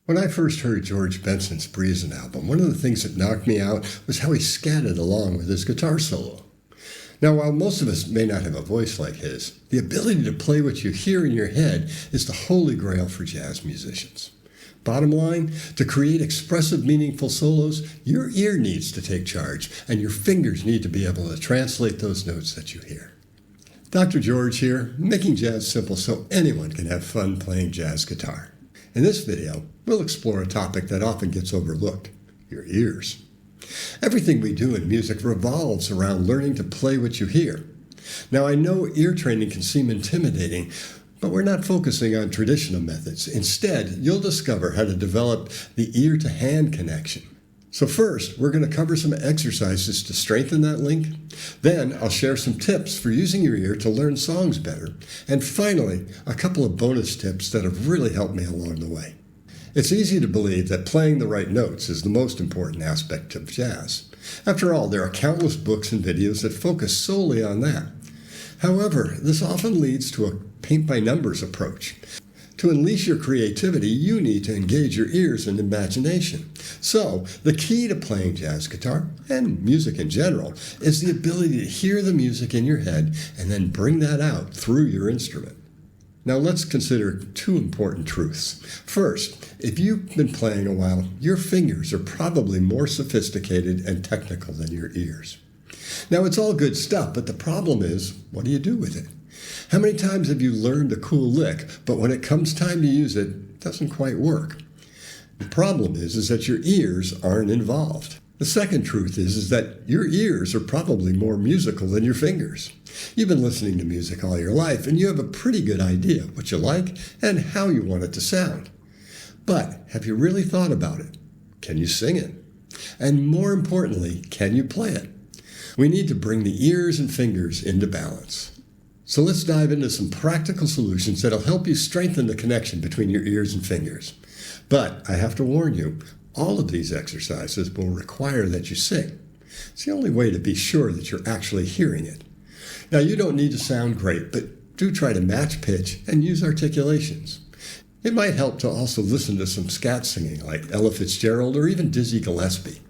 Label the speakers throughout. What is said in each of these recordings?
Speaker 1: When I first heard George Benson's Breezin' album, one of the things that knocked me out was how he scattered along with his guitar solo. Now, while most of us may not have a voice like his, the ability to play what you hear in your head is the holy grail for jazz musicians. Bottom line, to create expressive, meaningful solos, your ear needs to take charge, and your fingers need to be able to translate those notes that you hear. Dr. George here, making jazz simple so anyone can have fun playing jazz guitar. In this video, we'll explore a topic that often gets overlooked, your ears. Everything we do in music revolves around learning to play what you hear. Now, I know ear training can seem intimidating, but we're not focusing on traditional methods. Instead, you'll discover how to develop the ear-to-hand connection. So first, we're going to cover some exercises to strengthen that link. Then, I'll share some tips for using your ear to learn songs better. And finally, a couple of bonus tips that have really helped me along the way. It's easy to believe that playing the right notes is the most important aspect of jazz. After all, there are countless books and videos that focus solely on that. However, this often leads to a paint-by-numbers approach. To unleash your creativity, you need to engage your ears and imagination. So, the key to playing jazz guitar, and music in general, is the ability to hear the music in your head and then bring that out through your instrument. Now let's consider two important truths. First, if you've been playing a while, your fingers are probably more sophisticated and technical than your ears. Now it's all good stuff, but the problem is, what do you do with it? How many times have you learned a cool lick, but when it comes time to use it, it doesn't quite work? The problem is that your ears aren't involved. The second truth is that your ears are probably more musical than your fingers. You've been listening to music all your life, and you have a pretty good idea what you like and how you want it to sound. But have you really thought about it? Can you sing it? And more importantly, can you play it? We need to bring the ears and fingers into balance. So let's dive into some practical solutions that'll help you strengthen the connection between your ears and fingers. But I have to warn you, all of these exercises will require that you sing. It's the only way to be sure that you're actually hearing it. Now, you don't need to sound great, but do try to match pitch and use articulations. It might help to also listen to some scat singing like Ella Fitzgerald or even Dizzy Gillespie.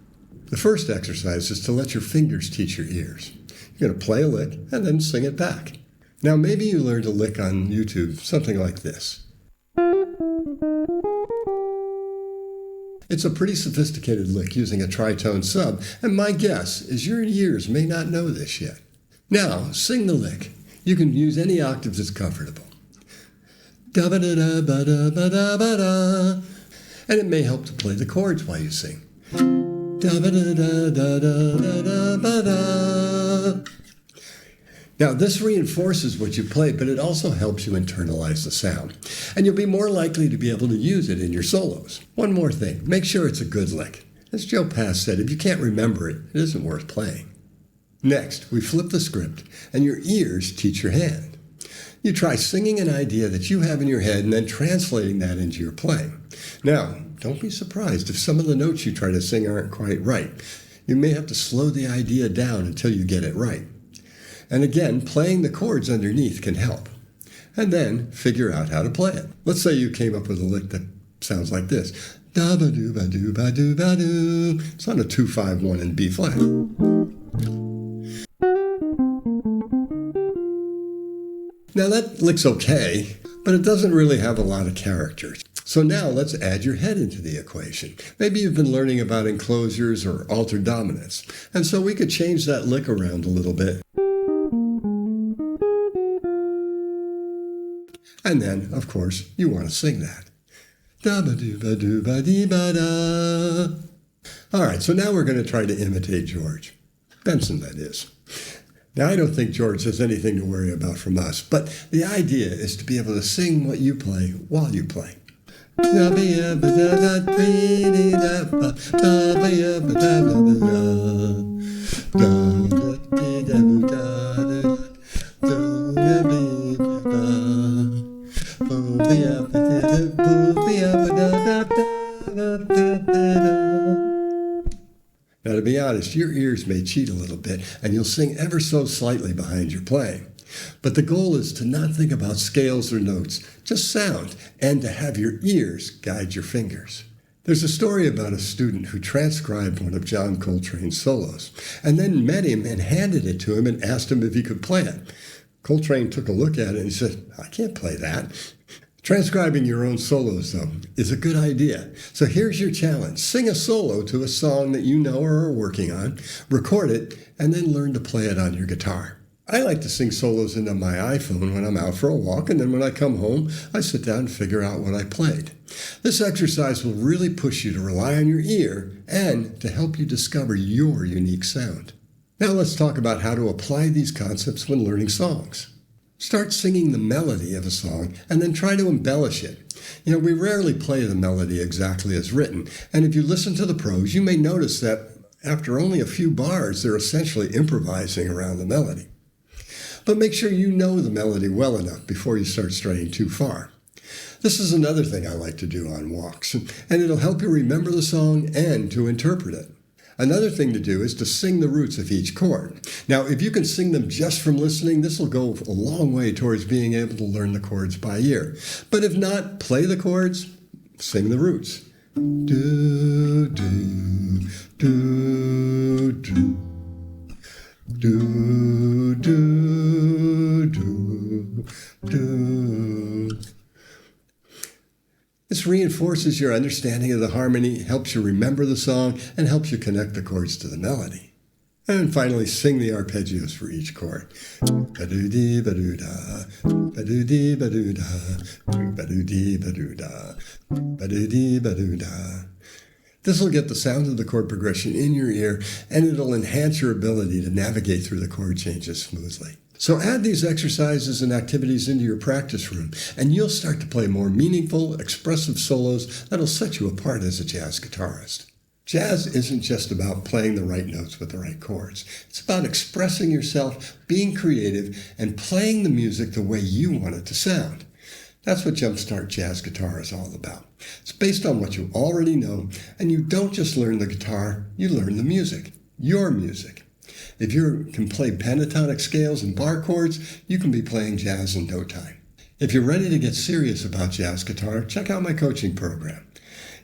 Speaker 1: The first exercise is to let your fingers teach your ears. You're going to play a lick and then sing it back. Now, maybe you learned a lick on YouTube, something like this. It's a pretty sophisticated lick using a tritone sub, and my guess is your ears may not know this yet. Now, sing the lick. You can use any octaves that's comfortable. Da-ba-da-da-ba-da-ba-da-ba-da. And it may help to play the chords while you sing. Da-ba-da-da-da-da-da-ba-da. Now, this reinforces what you play, but it also helps you internalize the sound. And you'll be more likely to be able to use it in your solos. One more thing, make sure it's a good lick. As Joe Pass said, if you can't remember it, it isn't worth playing. Next, we flip the script, and your ears teach your hand. You try singing an idea that you have in your head and then translating that into your playing. Now, don't be surprised if some of the notes you try to sing aren't quite right. You may have to slow the idea down until you get it right. And again, playing the chords underneath can help. And then figure out how to play it. Let's say you came up with a lick that sounds like this. Da-ba-doo-ba-doo-ba-doo-ba-doo. It's on a 2-5-1 in B flat. Now that lick's okay, but it doesn't really have a lot of character. So now let's add your head into the equation. Maybe you've been learning about enclosures or altered dominance. And so we could change that lick around a little bit. And then, of course, you want to sing that. Da-ba-doo-ba-doo-ba-dee-ba-da. All right, so now we're going to try to imitate George. Benson, that is. Now, I don't think George has anything to worry about from us, but the idea is to be able to sing what you play while you play. Now, to be honest, your ears may cheat a little bit, and you'll sing ever so slightly behind your playing. But the goal is to not think about scales or notes, just sound, and to have your ears guide your fingers. There's a story about a student who transcribed one of John Coltrane's solos, and then met him and handed it to him and asked him if he could play it. Coltrane took a look at it and he said, "I can't play that." Transcribing your own solos, though, is a good idea. So here's your challenge. Sing a solo to a song that you know or are working on, record it, and then learn to play it on your guitar. I like to sing solos into my iPhone when I'm out for a walk, and then when I come home, I sit down and figure out what I played. This exercise will really push you to rely on your ear and to help you discover your unique sound. Now let's talk about how to apply these concepts when learning songs. Start singing the melody of a song and then try to embellish it. We rarely play the melody exactly as written, and if you listen to the pros, you may notice that after only a few bars, they're essentially improvising around the melody. But make sure you know the melody well enough before you start straying too far. This is another thing I like to do on walks, and it'll help you remember the song and to interpret it. Another thing to do is to sing the roots of each chord. Now, if you can sing them just from listening, this will go a long way towards being able to learn the chords by ear. But if not, play the chords, sing the roots. Do, do, do, do. Do, do, do, do. This reinforces your understanding of the harmony, helps you remember the song, and helps you connect the chords to the melody. And finally, sing the arpeggios for each chord. Ba-do-dee, ba-do-da, ba-do-dee, ba-do-da, ba-do-dee, ba-do-da, ba-do-dee, ba-do-da. This will get the sound of the chord progression in your ear, and it'll enhance your ability to navigate through the chord changes smoothly. So add these exercises and activities into your practice room, and you'll start to play more meaningful, expressive solos that'll set you apart as a jazz guitarist. Jazz isn't just about playing the right notes with the right chords. It's about expressing yourself, being creative, and playing the music the way you want it to sound. That's what Jumpstart Jazz Guitar is all about. It's based on what you already know, and you don't just learn the guitar, you learn the music, your music. If you can play pentatonic scales and bar chords, you can be playing jazz in no time. If you're ready to get serious about jazz guitar, check out my coaching program.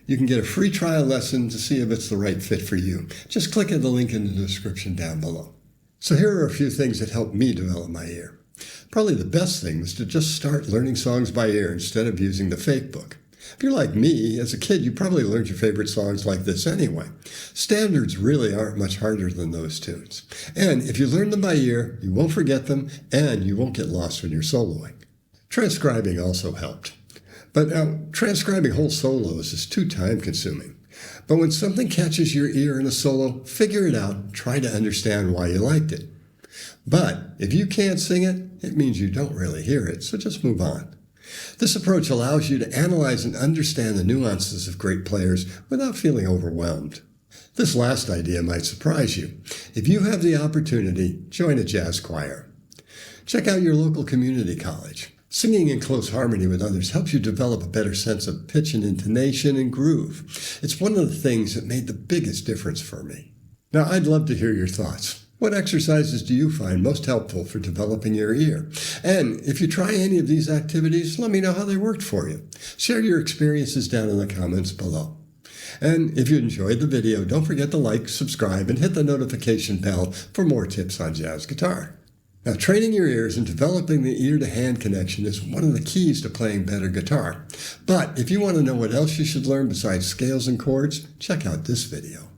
Speaker 1: You can get a free trial lesson to see if it's the right fit for you. Just click on the link in the description down below. So here are a few things that helped me develop my ear. Probably the best thing was to just start learning songs by ear instead of using the fake book. If you're like me, as a kid, you probably learned your favorite songs like this anyway. Standards really aren't much harder than those tunes. And if you learn them by ear, you won't forget them, and you won't get lost when you're soloing. Transcribing also helped. But transcribing whole solos is too time-consuming. But when something catches your ear in a solo, figure it out, try to understand why you liked it. But if you can't sing it, it means you don't really hear it, so just move on. This approach allows you to analyze and understand the nuances of great players without feeling overwhelmed. This last idea might surprise you. If you have the opportunity, join a jazz choir. Check out your local community college. Singing in close harmony with others helps you develop a better sense of pitch and intonation and groove. It's one of the things that made the biggest difference for me. Now, I'd love to hear your thoughts. What exercises do you find most helpful for developing your ear? And if you try any of these activities, let me know how they worked for you. Share your experiences down in the comments below. And if you enjoyed the video, don't forget to like, subscribe, and hit the notification bell for more tips on jazz guitar. Now, training your ears and developing the ear-to-hand connection is one of the keys to playing better guitar. But if you want to know what else you should learn besides scales and chords, check out this video.